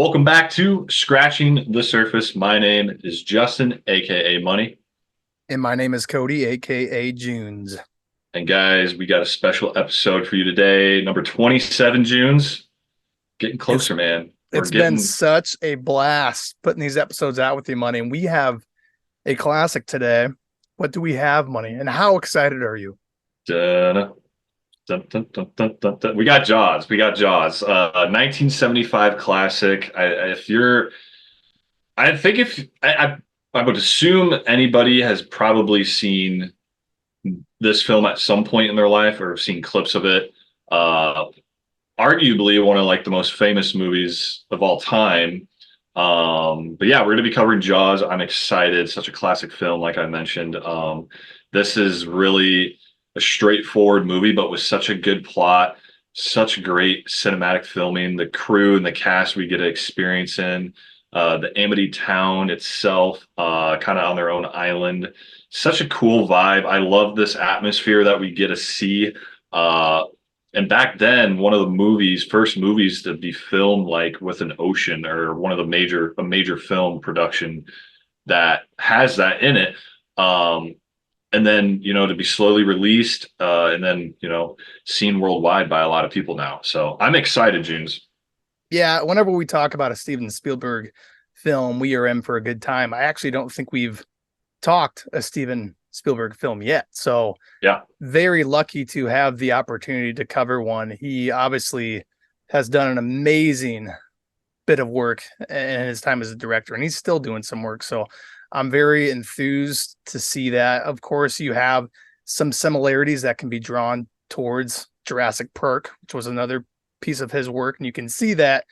Welcome back to Scratching the Surface. My name is Justin, aka Money. And my name is Cody, aka Junes. And guys, we got a special episode for you today. Number 27, Junes. Getting It's closer, man. We're it's been getting such a blast putting these episodes out with you, Money. And we have a classic today. What do we have, Money? And how excited are you? dun, dun, dun, dun, dun, dun, dun. We got Jaws. We got Jaws. 1975 classic. If you're I think if I would assume anybody has probably seen this film at some point in their life or seen clips of it. Uh, Arguably one of like the most famous movies of all time. But yeah, we're going to be covering Jaws. I'm excited. Such a classic film, like I mentioned. This is really a straightforward movie, but with such a good plot, such great cinematic filming. The crew and the cast we get to experience in the Amity town itself, kind of on their own island. Such a cool vibe. I love this atmosphere that we get to see. And back then, one of the first movies to be filmed like with an ocean, or one of a major film production that has that in it. And then, to be slowly released, and then, seen worldwide by a lot of people now. So I'm excited, Junes. Yeah, whenever we talk about a Steven Spielberg film, we are in for a good time. I actually don't think we've talked a Steven Spielberg film yet. So Yeah. very lucky to have the opportunity to cover one. He obviously has done an amazing bit of work in his time as a director, and he's still doing some work. So I'm very enthused to see that. Of course, you have some similarities that can be drawn towards Jurassic Park, which was another piece of his work. And you can see that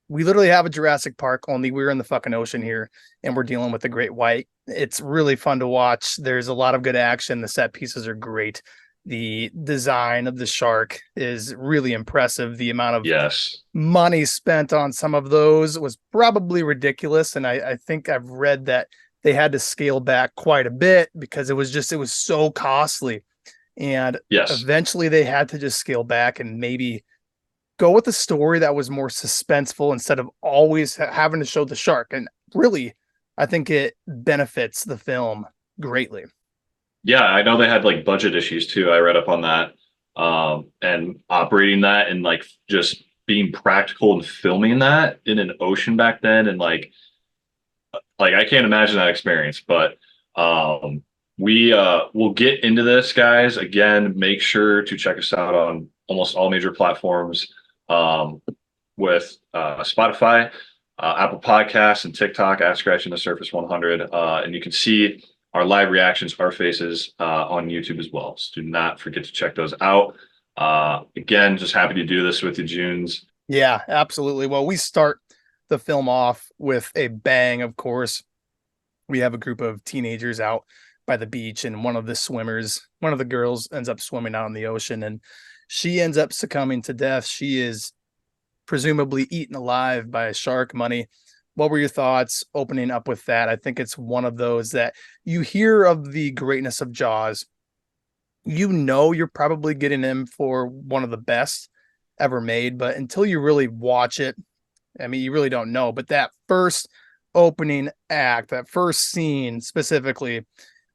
we literally have a Jurassic Park, only we're in the fucking ocean here and we're dealing with the great white. It's really fun to watch. There's a lot of good action. The set pieces are great. The design of the shark is really impressive. The amount of Yes. money spent on some of those was probably ridiculous. And I think I've read that they had to scale back quite a bit because it was so costly. And Yes. eventually they had to just scale back and maybe go with a story that was more suspenseful instead of always having to show the shark. And really, I think it benefits the film greatly. Yeah, I know they had like budget issues too. I read up on that. And operating that and like just being practical and filming that in an ocean back then, and like I can't imagine that experience. But we'll get into this, guys. Again, make sure to check us out on almost all major platforms, with Spotify, Apple Podcasts, and TikTok at Scratching the Surface 100. And you can see our live reactions, our faces, on YouTube as well. So do not forget to check those out. Again, just happy to do this with you, Junes. Yeah, absolutely. Well, we start the film off with a bang, of course. We have a group of teenagers out by the beach, and one of the girls ends up swimming out in the ocean, and she ends up succumbing to death. She is presumably eaten alive by a shark. Money. What were your thoughts opening up with that? I think it's one of those that you hear of the greatness of Jaws. You're probably getting in for one of the best ever made, but until you really watch it, I mean, you really don't know. But that first opening act, that first scene specifically,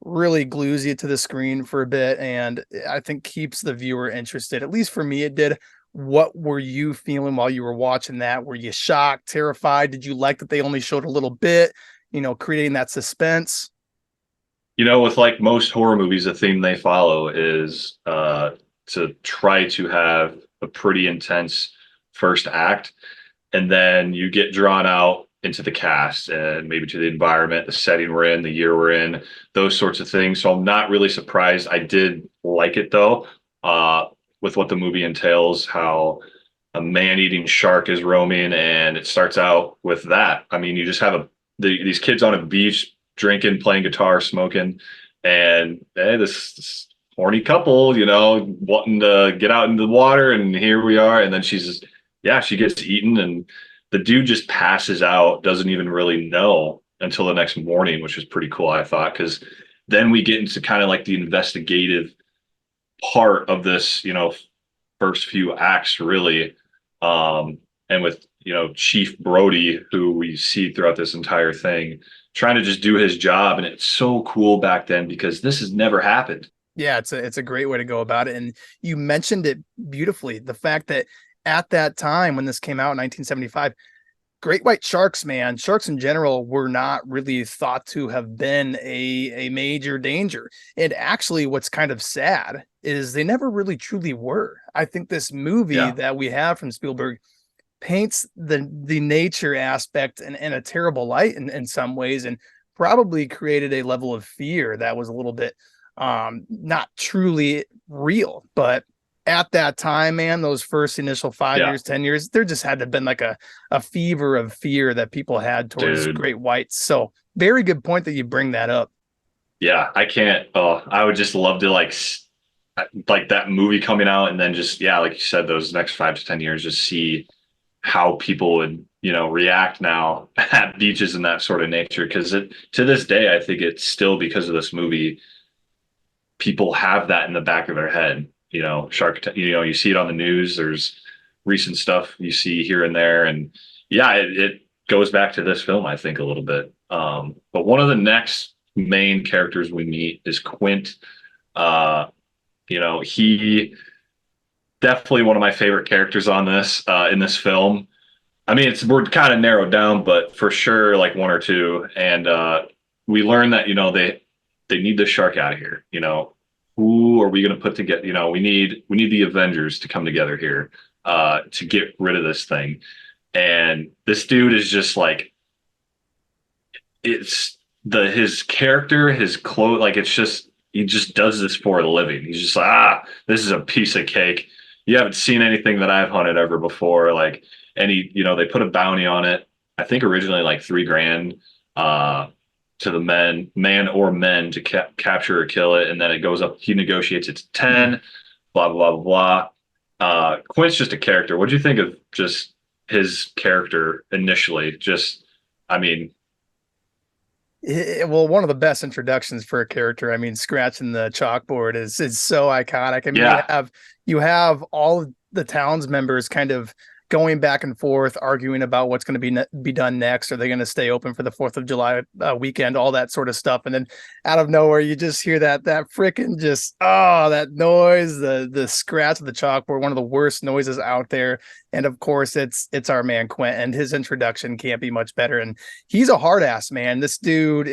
really glues you to the screen for a bit, and I think keeps the viewer interested. At least for me, it did. What were you feeling while you were watching that? Were you shocked, terrified? Did you like that they only showed a little bit, creating that suspense? With like most horror movies, the theme they follow is to try to have a pretty intense first act, and then you get drawn out into the cast and maybe to the environment, the setting we're in, the year we're in, those sorts of things. So I'm not really surprised. I did like it though, with what the movie entails, how a man-eating shark is roaming, and it starts out with that. I mean, you just have these kids on a beach drinking, playing guitar, smoking, and hey, this horny couple, wanting to get out into the water, and here we are. And then she gets eaten, and the dude just passes out, doesn't even really know until the next morning, which is pretty cool, I thought, because then we get into kind of like the investigative part of this, first few acts, really. And with, Chief Brody, who we see throughout this entire thing, trying to just do his job. And it's so cool back then because this has never happened. Yeah, it's a great way to go about it. And you mentioned it beautifully. The fact that at that time when this came out in 1975, great white sharks, man, sharks in general were not really thought to have been a major danger. And actually, what's kind of sad is they never really truly were. I think this movie Yeah, that we have from Spielberg paints the nature aspect in a terrible light in some ways, and probably created a level of fear that was a little bit not truly real. But at that time, man, those first initial five yeah, years, 10 years, there just had to have been like a fever of fear that people had towards dude. great whites. So very good point that you bring that up. Yeah, I can't. Oh, I would just love to like that movie coming out, and then just yeah, like you said, those next 5 to 10 years, just see how people would react now at beaches and that sort of nature. Because it to this day, I think it's still because of this movie, people have that in the back of their head. Shark. You see it on the news. There's recent stuff you see here and there, and yeah, it goes back to this film, I think, a little bit. But one of the next main characters we meet is Quint. Uh, he definitely one of my favorite characters on this in this film. I mean, we're kind of narrowed down, but for sure, like one or two. And we learn that they need the shark out of here. Who are we going to put together? We need the Avengers to come together here to get rid of this thing. And this dude is just like it's his character, his clothes, like it's just he just does this for a living. He's just like, this is a piece of cake. You haven't seen anything that I've hunted ever before. Like, and they put a bounty on it. I think originally like 3 grand to the man or men to capture or kill it, and then it goes up. He negotiates it to 10. Blah blah blah blah. Quint's just a character. What do you think of just his character initially? Just, I mean, Well, one of the best introductions for a character. I mean, scratching the chalkboard is so iconic. I mean, you yeah, have you have all of the town's members kind of going back and forth, arguing about what's going to be done next. Are they going to stay open for the 4th of July weekend? All that sort of stuff, and then out of nowhere, you just hear that freaking just that noise, the scratch of the chalkboard, one of the worst noises out there. And of course, it's our man Quint, and his introduction can't be much better. And he's a hard ass, man. This dude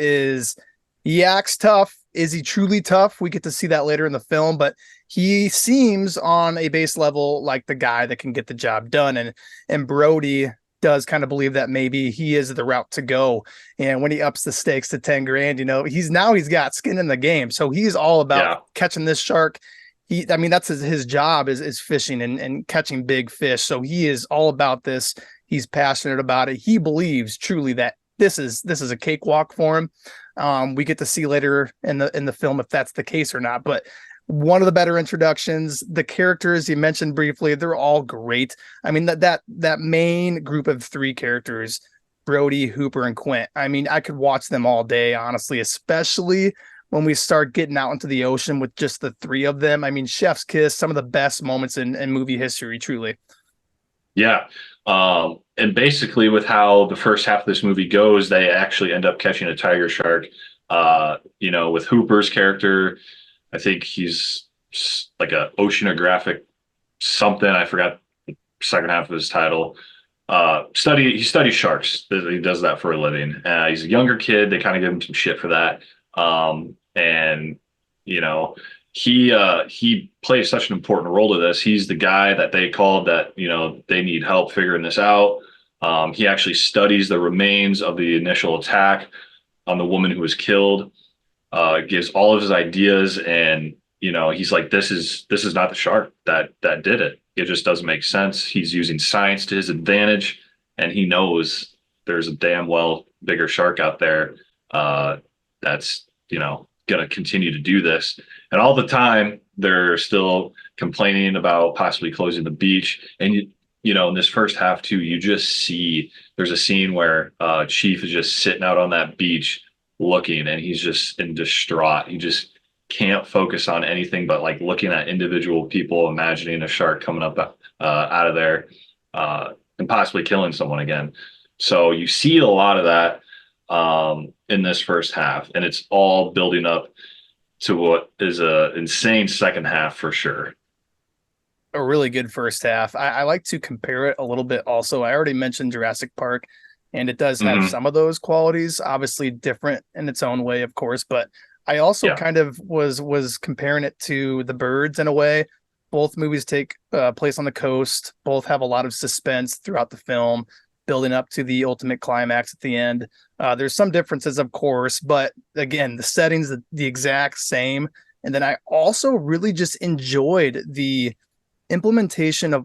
he acts tough. Is he truly tough? We get to see that later in the film, but he seems on a base level like the guy that can get the job done. And Brody does kind of believe that maybe he is the route to go. And when he ups the stakes to 10 grand, he's got skin in the game. So he's all about yeah, catching this shark. I mean, that's his job is fishing and catching big fish. So he is all about this. He's passionate about it. He believes truly that this is a cakewalk for him. We get to see later in the film if that's the case or not. But one of the better introductions. The characters you mentioned briefly, they're all great. I mean, that main group of 3 characters, Brody, Hooper, and Quint. I mean, I could watch them all day, honestly, especially when we start getting out into the ocean with just the 3 of them. I mean, chef's kiss, some of the best moments in movie history, truly. yeah. And basically, with how the first half of this movie goes, they actually end up catching a tiger shark. With Hooper's character, I think he's like a oceanographic something. I forgot the second half of his title. He studies sharks. He does that for a living. He's a younger kid. They kind of give him some shit for that. And you know, he plays such an important role to this. He's the guy that they called that they need help figuring this out. He actually studies the remains of the initial attack on the woman who was killed. Gives all of his ideas, and he's like, this is not the shark that did it. It just doesn't make sense. He's using science to his advantage, and he knows there's a damn well bigger shark out there that's going to continue to do this. And all the time they're still complaining about possibly closing the beach. And in this first half too, you just see there's a scene where Chief is just sitting out on that beach looking, and he's just in distraught. He just can't focus on anything but like looking at individual people, imagining a shark coming up out of there. and possibly killing someone again. So you see a lot of that in this first half, and it's all building up to what is a insane second half for sure. A really good first half. I like to compare it a little bit also. I already mentioned Jurassic Park, and it does have Hmm. some of those qualities, obviously different in its own way, of course, but I also Yeah. kind of was comparing it to The Birds in a way. Both movies take place on the coast, both have a lot of suspense throughout the film, building up to the ultimate climax at the end. There's some differences, of course, but again, the setting's the exact same. And then I also really just enjoyed the implementation of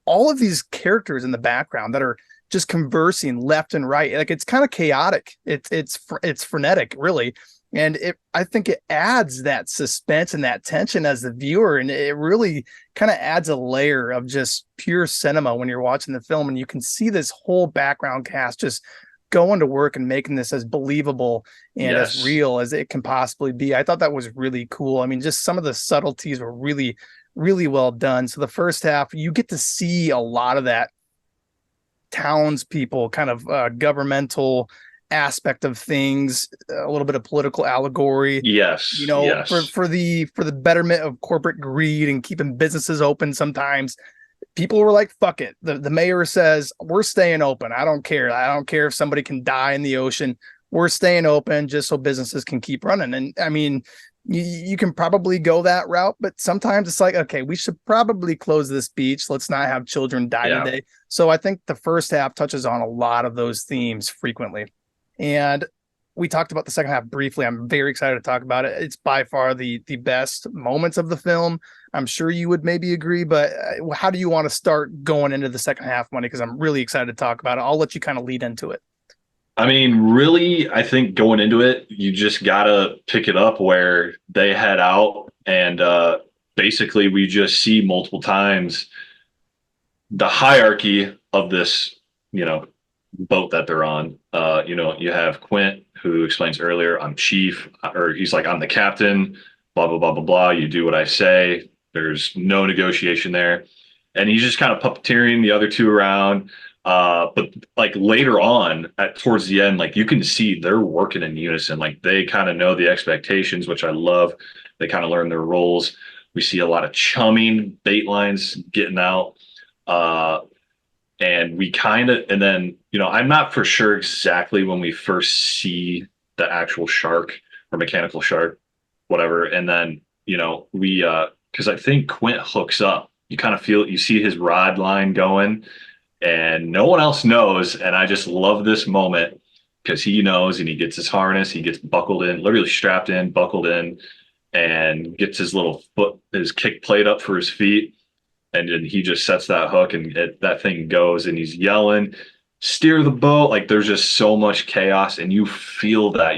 all of these characters in the background that are just conversing left and right. Like it's kind of chaotic. It's frenetic, really, and it I think it adds that suspense and that tension as the viewer, and it really kind of adds a layer of just pure cinema when you're watching the film, and you can see this whole background cast just going to work and making this as believable and as Yes. real as it can possibly be. I thought that was really cool. I mean, just some of the subtleties were really well done. So the first half, you get to see a lot of that townspeople kind of governmental aspect of things, a little bit of political allegory, you Yes. know, Yes. for the betterment of corporate greed and keeping businesses open. Sometimes people were like, fuck it. The mayor says, we're staying open. I don't care if somebody can die in the ocean. We're staying open just so businesses can keep running. And I mean, you can probably go that route, but sometimes it's like, okay, we should probably close this beach. Let's not have children die Yeah. today. So I think the first half touches on a lot of those themes frequently. And we talked about the second half briefly. I'm very excited to talk about it. It's by far the best moments of the film. I'm sure you would maybe agree, but how do you want to start going into the second half, Money? Because I'm really excited to talk about it. I'll let you kind of lead into it. I mean, really, I think going into it, you just gotta pick it up where they head out, and basically, we just see multiple times the hierarchy of this, you know, boat that they're on. You have Quint who explains earlier, I'm chief, or he's like, I'm the captain, blah, blah, blah, blah, blah. You do what I say. There's no negotiation there. And he's just kind of puppeteering the other two around. But like later on, towards the end, like you can see they're working in unison. Like they kind of know the expectations, which I love. They kind of learn their roles. We see a lot of chumming, bait lines getting out. Uh, and we kind of, and then, I'm not for sure exactly when we first see the actual shark or mechanical shark, whatever. And then, because I think Quint hooks up. You kind of feel, you see his rod line going, and no one else knows. And I just love this moment because he knows, and he gets his harness, he gets buckled in, literally strapped in, buckled in, and gets his little foot, his kick plate up for his feet, and then he just sets that hook, and that thing goes, and he's yelling, steer the boat. Like there's just so much chaos, and you feel that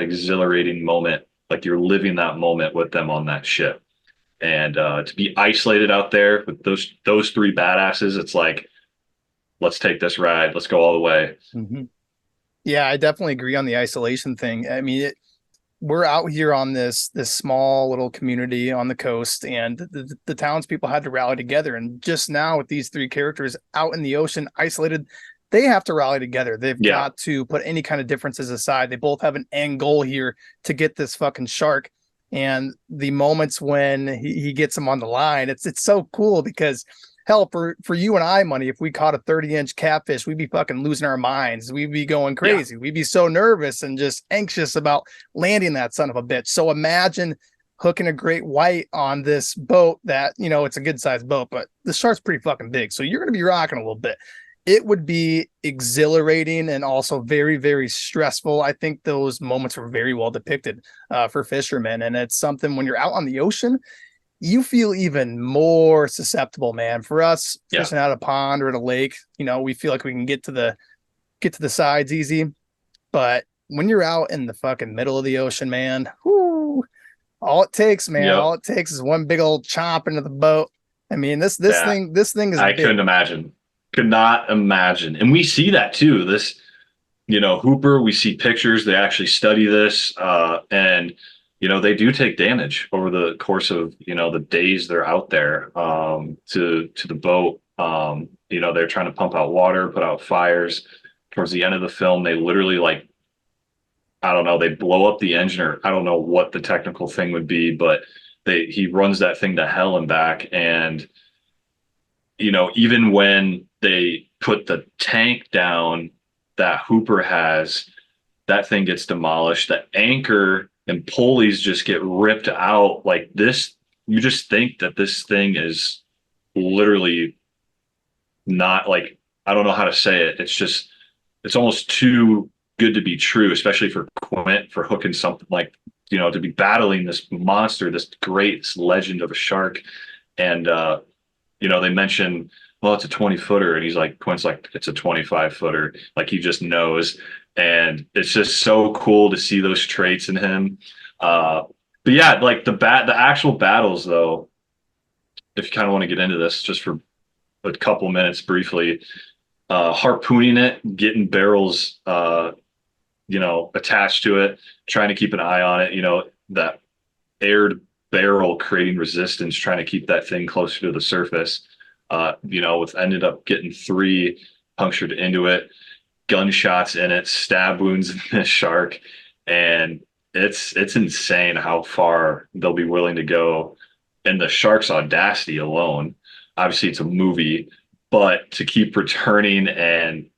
exhilarating moment, like you're living that moment with them on that ship. And to be isolated out there with those three badasses, it's like, let's take this ride, let's go all the way. Mm-hmm. Yeah, I definitely agree on the isolation thing. I mean, we're out here on this small little community on the coast, and the townspeople had to rally together. And just now, with these three characters out in the ocean, isolated, they have to rally together. They've Yeah. got to put any kind of differences aside. They both have an end goal here to get this fucking shark. And the moments when he gets him on the line, it's so cool because hell, for you and I, Money, if we caught a 30-inch catfish, we'd be fucking losing our minds. We'd be going Yeah. crazy. We'd be so nervous and just anxious about landing that son of a bitch. So imagine hooking a great white on this boat that, it's a good sized boat, but the shark's pretty fucking big. So you're going to be rocking a little bit. It would be exhilarating and also very, very stressful. I think those moments were very well depicted for fishermen. And it's something when you're out on the ocean, you feel even more susceptible, man. For us Yeah. fishing out a pond or at a lake, we feel like we can get to the sides easy. But when you're out in the fucking middle of the ocean, man, whoo, all it takes, man, Yep. all it takes is one big old chomp into the boat. I mean, Yeah. this thing is I couldn't big. imagine. Could not imagine. And we see that too. This, Hooper, we see pictures. They actually study this. And, they do take damage over the course of, the days they're out there to the boat. They're trying to pump out water, put out fires. Towards the end of the film, they literally like, I don't know, they blow up the engine, or I don't know what the technical thing would be, but he runs that thing to hell and back. And, even when they put the tank down that Hooper has, that thing gets demolished. The anchor and pulleys just get ripped out like this. You just think that this thing is literally not like, I don't know how to say it. It's almost too good to be true, especially for Quint, for hooking something like, to be battling this monster, this legend of a shark. And, they mention, well, it's a 20-footer. And he's like, Quint's like, it's a 25-footer. Like he just knows. And it's just so cool to see those traits in him. But yeah, like the actual battles though, if you kind of want to get into this just for a couple minutes briefly, harpooning it, getting barrels, attached to it, trying to keep an eye on it, that aired barrel creating resistance, trying to keep that thing closer to the surface. With ended up getting 3 punctured into it, gunshots in it, stab wounds in this shark. And it's insane how far they'll be willing to go. And the shark's audacity alone, obviously it's a movie, but to keep returning and,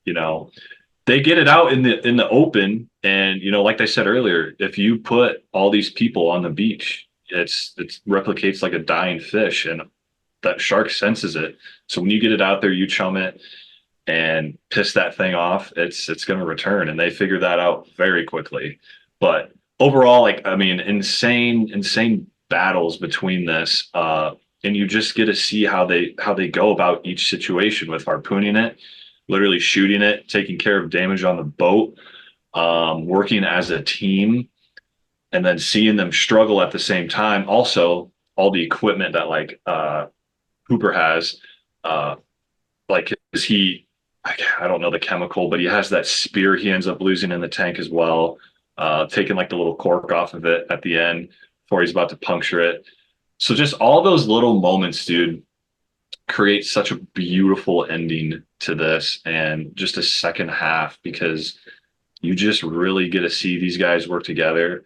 they get it out in the open. And, like I said earlier, if you put all these people on the beach, it replicates like a dying fish, and that shark senses it. So when you get it out there, you chum it and piss that thing off, it's going to return. And they figure that out very quickly. But overall, like, I mean, insane battles between this. And you just get to see how they go about each situation with harpooning it, literally shooting it, taking care of damage on the boat, working as a team, and then seeing them struggle at the same time. Also, all the equipment that like Hooper has, like is he, I don't know the chemical, but he has that spear he ends up losing in the tank as well, taking like the little cork off of it at the end before he's about to puncture it. So just all those little moments, dude, create such a beautiful ending to this, and just a second half, because you just really get to see these guys work together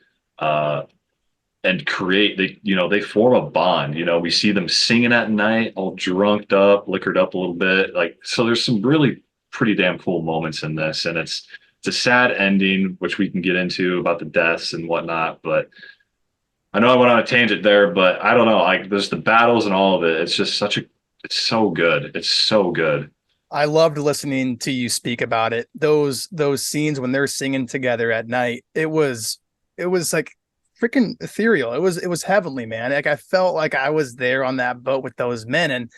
and create. They form a bond. We see them singing at night, all drunked up, liquored up a little bit. Like, so there's some really pretty damn cool moments in this, and it's a sad ending, which we can get into about the deaths and whatnot. But I know I went on a tangent there, but I don't know. Like, there's the battles and all of it. It's just it's so good. It's so good. I loved listening to you speak about it. Those scenes when they're singing together at night, it was like freaking ethereal. It was heavenly, man. Like I felt like I was there on that boat with those men. And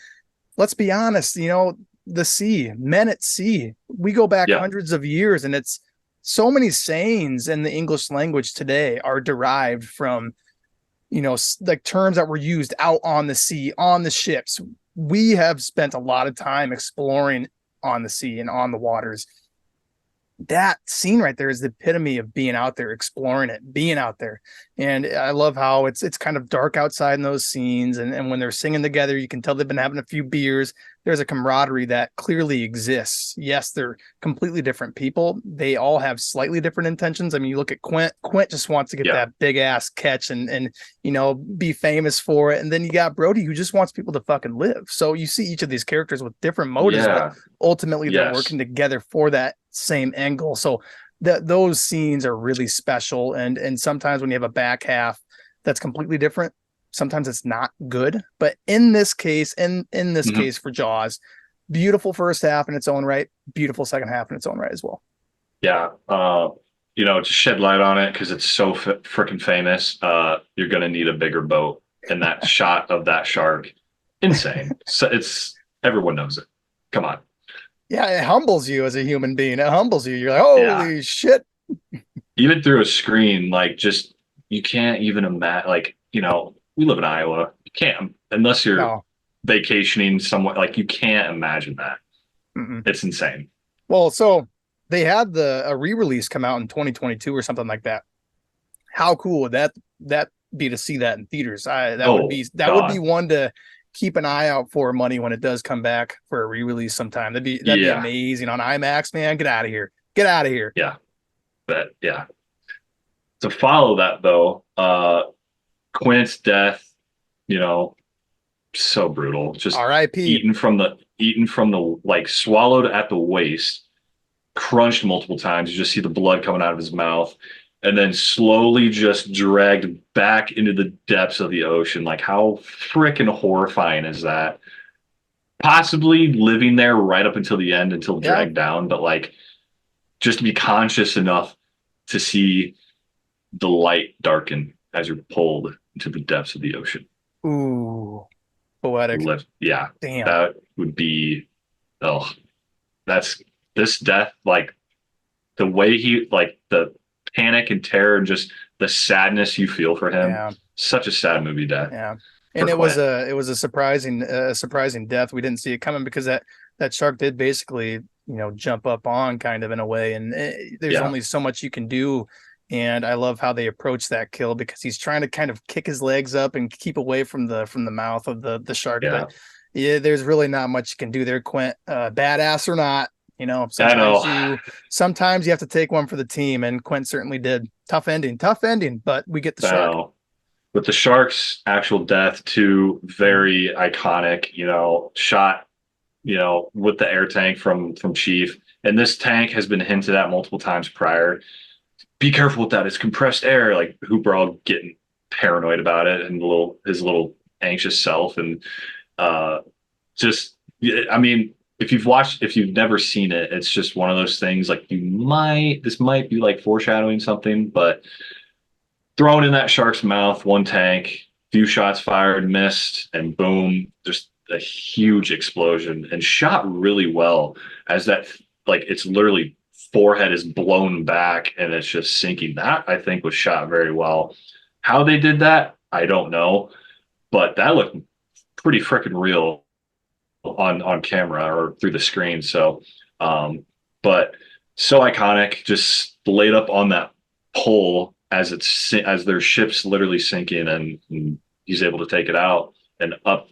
let's be honest, the sea, men at sea, we go back hundreds of years, and it's so many sayings in the English language today are derived from, like terms that were used out on the sea, on the ships. We have spent a lot of time exploring on the sea and on the waters. That scene right there is the epitome of being out there, exploring it, being out there. And I love how it's kind of dark outside in those scenes. And when they're singing together, you can tell they've been having a few beers. There's a camaraderie that clearly exists. Yes, they're completely different people. They all have slightly different intentions. I mean, you look at Quint. Quint just wants to get that big ass catch and be famous for it. And then you got Brody, who just wants people to fucking live. So you see each of these characters with different motives, but ultimately they're working together for that same angle. So those scenes are really special. And sometimes when you have a back half that's completely different, sometimes it's not good. But in this case, case for Jaws, beautiful first half in its own right, beautiful second half in its own right as well. Yeah. To shed light on it, because it's so freaking famous, you're going to need a bigger boat. And that shot of that shark, insane. So everyone knows it. Come on. Yeah, it humbles you as a human being. It humbles you. You're like, holy shit. Even through a screen, like, just, you can't even imagine, like, we live in Iowa. You can't, unless you're vacationing somewhere, like, you can't imagine that. It's insane. Well, so they had a re-release come out in 2022 or something like that. How cool would that be to see that in theaters? Would be one to keep an eye out for money when it does come back for a re-release sometime. That'd be Yeah, amazing on IMAX, man. Get out of here. Get out of here. yeah, but yeah. To follow that though, Quint's death, you know, so brutal. Just R.I.P. eaten from the like swallowed at the waist, crunched multiple times. You just see the blood coming out of his mouth, and then slowly just dragged back into the depths of the ocean. Like how freaking horrifying is that? Possibly living there right up until the end, until Yeah. dragged down, but like just to be conscious enough to see the light darken as you're pulled into the depths of the ocean. Ooh, poetic. Yeah, Damn. that would be, oh, that's this death, like the way he, like the panic and terror and just the sadness you feel for him. Yeah. Such a sad movie death Yeah. for And Quint. it was a surprising death. We didn't see it coming because that shark did basically, jump up on kind of in a way. And there's Yeah, only so much you can do. And I love how they approach that kill because he's trying to kind of kick his legs up and keep away from the mouth of the shark. yeah, But yeah, there's really not much you can do there, Quint. Badass or not, I know. sometimes you have to take one for the team, and Quint certainly did. Tough ending, but we get the I shark. know. With the shark's actual death, too, very iconic. Shot, with the air tank from Chief, and this tank has been hinted at multiple times prior. Be careful with that. It's compressed air. Like Hooper all getting paranoid about it, and his little anxious self, and uh, just I mean, if you've never seen it, it's just one of those things. Like this might be like foreshadowing something, but thrown in that shark's mouth, one tank, few shots fired, missed, and boom, just a huge explosion and shot really well as that, like, it's literally forehead is blown back and it's just sinking. That I think was shot very well. How they did that, I don't know, but that looked pretty freaking real on camera or through the screen. So, but so iconic, just laid up on that pole as their ship's literally sinking, and he's able to take it out, and up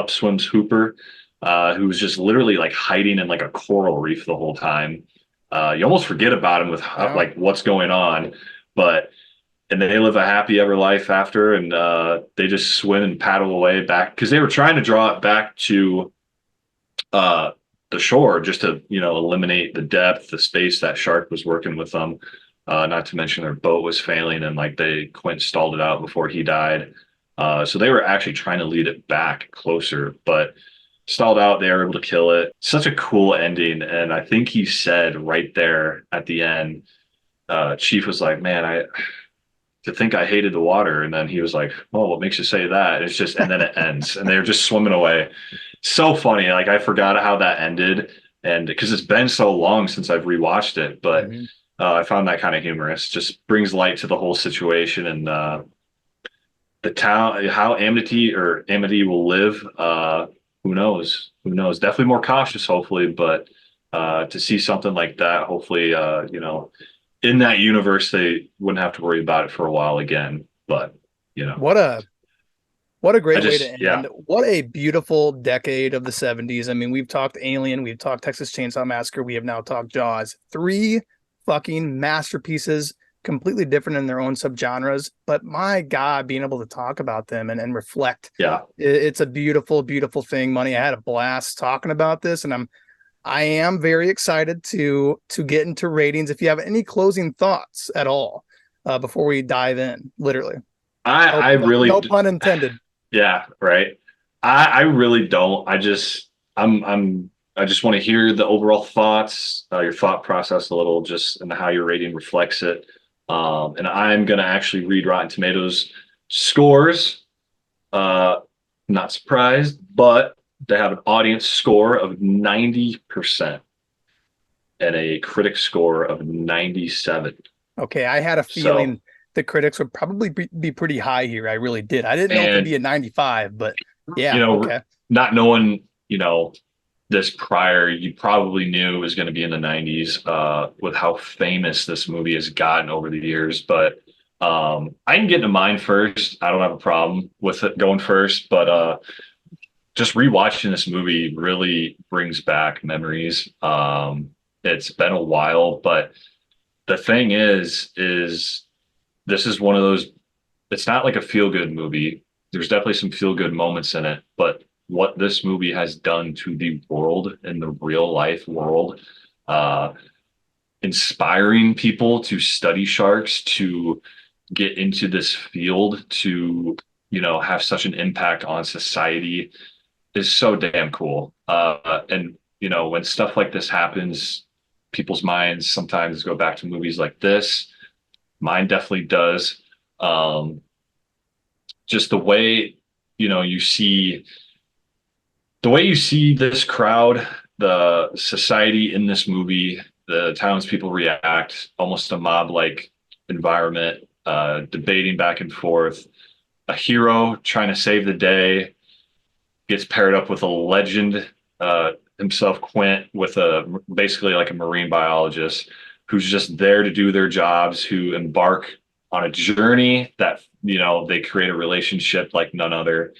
swims Hooper, who was just literally like hiding in like a coral reef the whole time. You almost forget about him with Yeah. like what's going on, but and they live a happy ever life after, and they just swim and paddle away back because they were trying to draw it back to uh, the shore just to eliminate the depth, the space that shark was working with them. Not to mention their boat was failing, and like Quint stalled it out before he died. So they were actually trying to lead it back closer, but stalled out. They were able to kill it. Such a cool ending, and I think he said right there at the end, Chief was like, "Man, to think I hated the water," and then he was like, "Oh, what makes you say that?" It's just, and then it ends, and they're just swimming away. So funny. Like I forgot how that ended, and because it's been so long since I've rewatched it, but Mhm. I found that kind of humorous. Just brings light to the whole situation, and the town, how Amity will live. Who knows? Who knows? Definitely more cautious, hopefully, but to see something like that, hopefully, in that universe, they wouldn't have to worry about it for a while again. But What a What a I great way to just, yeah, end. What a beautiful decade of the 70s. I mean, we've talked Alien, we've talked Texas Chainsaw Massacre, we have now talked Jaws. Three fucking masterpieces, completely different in their own subgenres. But my God, being able to talk about them and reflect, yeah. it's a beautiful, beautiful thing. Money, I had a blast talking about this, and I am very excited to get into ratings. If you have any closing thoughts at all before we dive in, literally. I No pun intended. yeah, right. I really don't. I just want to hear the overall thoughts, your thought process a little, just and how your rating reflects it. And I'm gonna actually read Rotten Tomatoes scores. Uh, Not surprised, but they have an audience score of 90% and a critic score of 97. Okay, I had a So, feeling the critics would probably be pretty high here. I really did. I didn't know if it'd and be a 95, but you yeah, know, okay. not knowing, this prior, you probably knew it was going to be in the 90s with how famous this movie has gotten over the years. But I can get into mine first. I don't have a problem with it going first. But just rewatching this movie really brings back memories. It's been a while, but the thing is this is one of those. It's not like a feel good movie. There's definitely some feel good moments in it, but what this movie has done to the world and the real life world, uh, inspiring people to study sharks, to get into this field, to have such an impact on society is so damn cool. And when stuff like this happens, people's minds sometimes go back to movies like this. Mine definitely does. Um, just you see the way you see this crowd, the society in this movie, the townspeople react, almost a mob like environment, debating back and forth. A hero trying to save the day gets paired up with a legend, himself, Quint, with a basically like a marine biologist who's just there to do their jobs, who embark on a journey that they create a relationship like none other.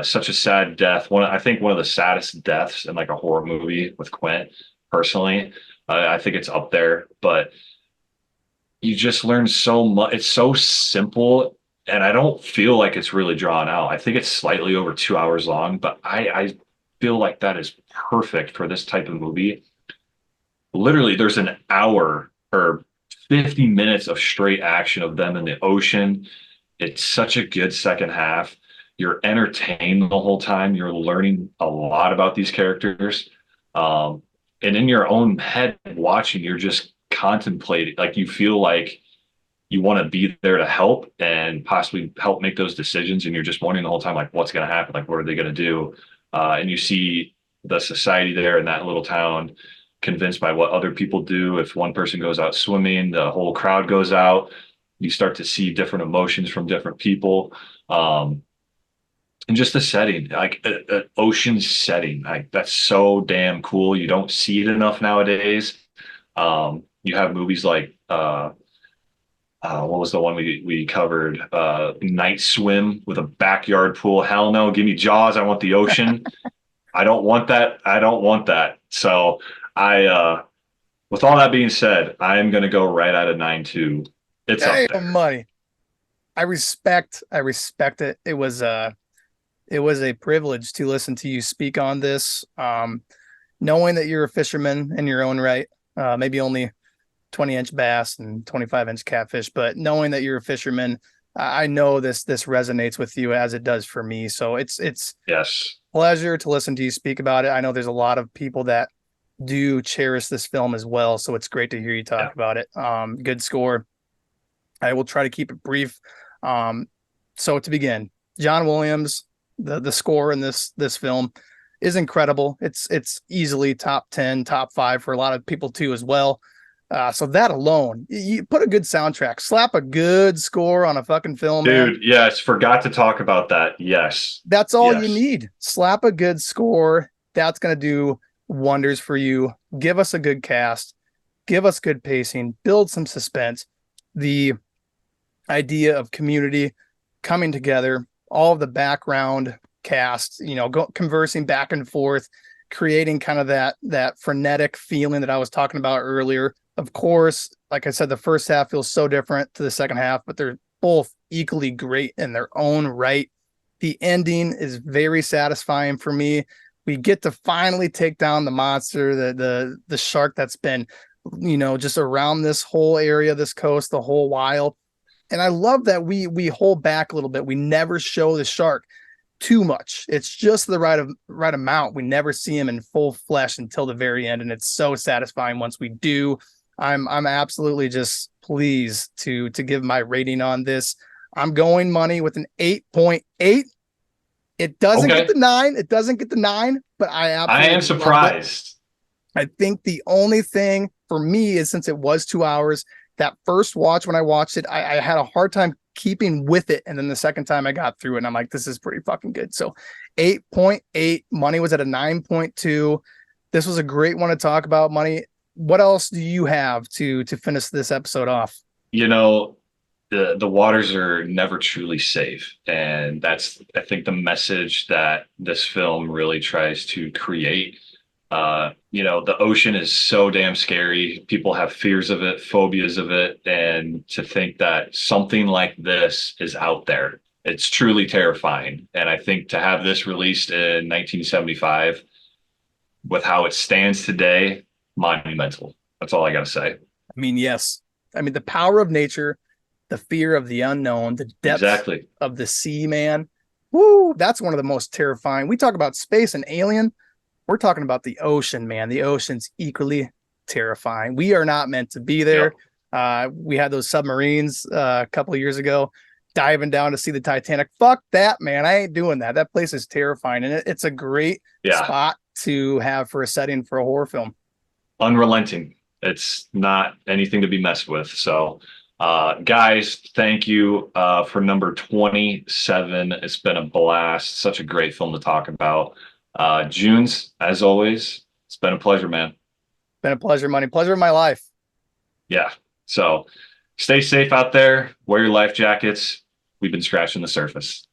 Such a sad death. I think one of the saddest deaths in like a horror movie with Quint. Personally, I think it's up there. But you just learn so much. It's so simple, and I don't feel like it's really drawn out. I think it's slightly over 2 hours long, but I feel like that is perfect for this type of movie. Literally, there's an hour or 50 minutes of straight action of them in the ocean. It's such a good second half. You're entertained the whole time. You're learning a lot about these characters. And in your own head watching, you're just contemplating, like you feel like you want to be there to help and possibly help make those decisions. And you're just wondering the whole time, like, what's going to happen? Like, what are they going to do? And you see the society there in that little town convinced by what other people do. If one person goes out swimming, the whole crowd goes out. You start to see different emotions from different people. And just the setting, like an ocean setting, like that's so damn cool. You don't see it enough nowadays. You have movies like what was the one we covered? Night Swim with a backyard pool. Hell no, give me Jaws. I want the ocean. I don't want that. I don't want that. So with all that being said, I am going to go right at a 9.2. It's up Hey, there. money. I respect it. It was a privilege to listen to you speak on this. Knowing that you're a fisherman in your own right, maybe only 20-inch bass and 25-inch catfish, but knowing that you're a fisherman, I know this resonates with you as it does for me. So it's Yes. pleasure to listen to you speak about it. I know there's a lot of people that do cherish this film as well, so it's great to hear you Yeah. talk about it. Good score. I will try to keep it brief. So to begin, John Williams, the score in this film is incredible. It's easily top 10, top 5 for a lot of people too as well. So that alone, you put a good soundtrack, slap a good score on a fucking film, man. Dude, yes, forgot to talk about that. Yes. That's all you Yes. need. Slap a good score. That's going to do wonders for you. Give us a good cast, give us good pacing, build some suspense. The idea of community coming together, all of the background cast, conversing back and forth, creating kind of that frenetic feeling that I was talking about earlier. Of course, like I said, the first half feels so different to the second half, but they're both equally great in their own right. The ending is very satisfying for me. We get to finally take down the monster, the shark that's been, just around this whole area, this coast, the whole while. And I love that we hold back a little bit. We never show the shark too much. It's just the right amount. We never see him in full flesh until the very end, and it's so satisfying once we do. I'm absolutely just pleased to give my rating on this. I'm going money with an 8.8. It doesn't get Okay. the 9. It doesn't get the 9, but I I am absolutely loved it. surprised. I think the only thing for me is, since it was 2 hours, that first watch when I watched it, I had a hard time keeping with it. And then the second time I got through it, and I'm like, this is pretty fucking good. So 8.8, money was at a 9.2. This was a great one to talk about, money. What else do you have to finish this episode off? You know, the waters are never truly safe, and that's, I think, the message that this film really tries to create. The ocean is so damn scary. People have fears of it, phobias of it, and to think that something like this is out there, it's truly terrifying. And I think to have this released in 1975 with how it stands today, monumental. That's all I got to say. I mean, yes. I mean, the power of nature, the fear of the unknown, the depths Exactly. of the sea, man. Woo, that's one of the most terrifying. We talk about space and alien. We're talking about the ocean, man. The ocean's equally terrifying. We are not meant to be there. Yep. We had those submarines a couple of years ago diving down to see the Titanic. Fuck that, man. I ain't doing that. That place is terrifying. And it's a great Yeah. spot to have for a setting for a horror film. Unrelenting. It's not anything to be messed with. So, guys, thank you for number 27. It's been a blast. Such a great film to talk about. Junes, as always, it's been a pleasure, man. Been a pleasure, money. Pleasure of my life. Yeah. So stay safe out there. Wear your life jackets. We've been scratching the surface.